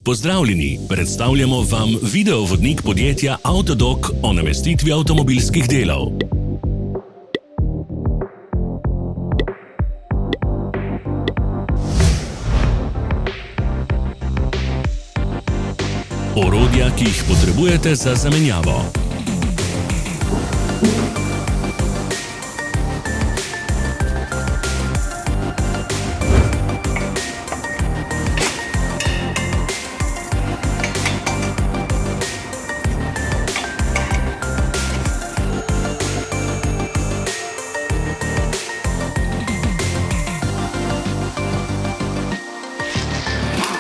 Pozdravljeni, predstavljamo vam videovodnik podjetja Avtodok o namestitvi avtomobilskih delov. Orodja, ki jih potrebujete za zamenjavo.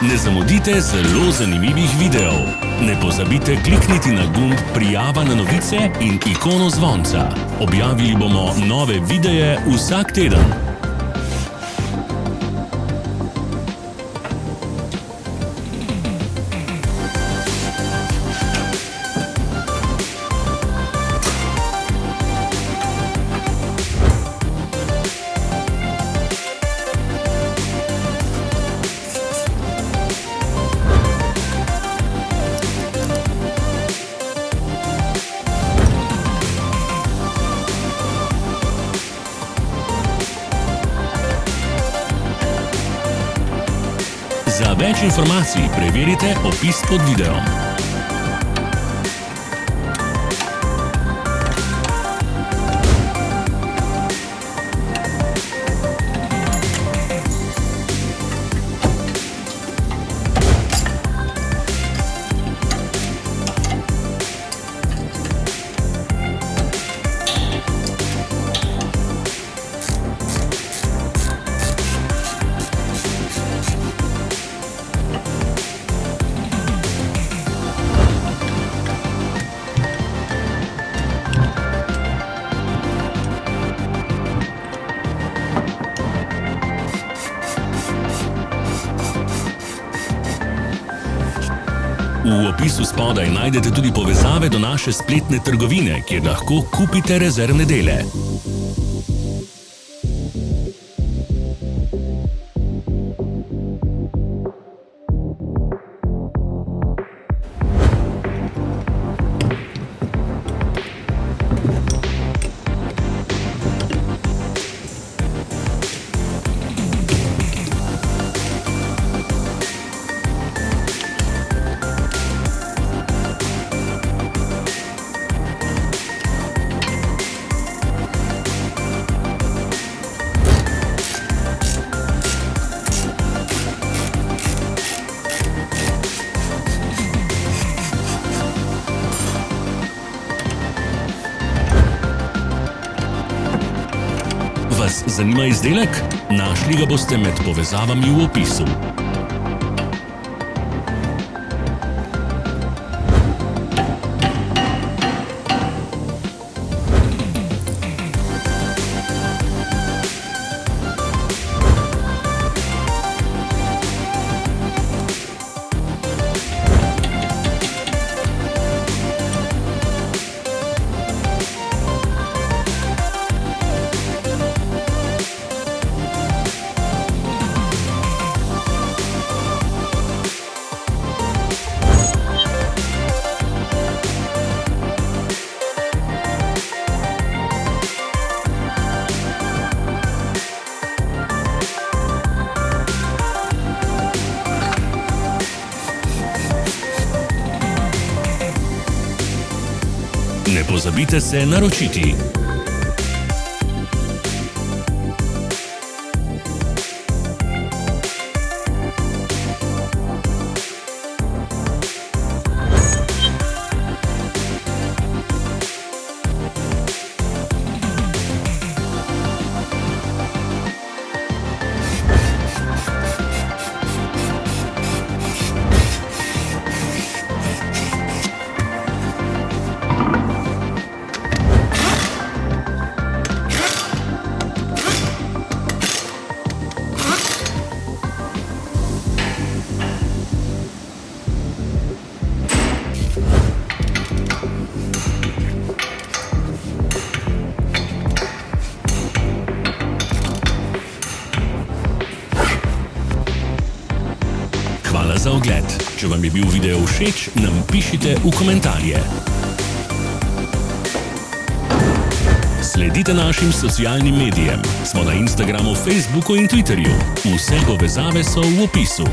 Ne zamudite zelo zanimivih videov. Ne pozabite klikniti na gumb Prijava na novice in ikono zvonca. Objavili bomo nove videe vsak teden. Za več informacij preverite opis pod videom. V opisu spodaj najdete tudi povezave do naše spletne trgovine, kjer lahko kupite rezervne dele. Vas zanima izdelek? Našli ga boste med povezavami v opisu. Ne pozabite se naročiti. Hvala za ogled. Če vam je bil video všeč, nam pišite v komentarje. Sledite našim socialnim medijem. Smo na Instagramu, Facebooku in Twitterju. Vse povezave so v opisu.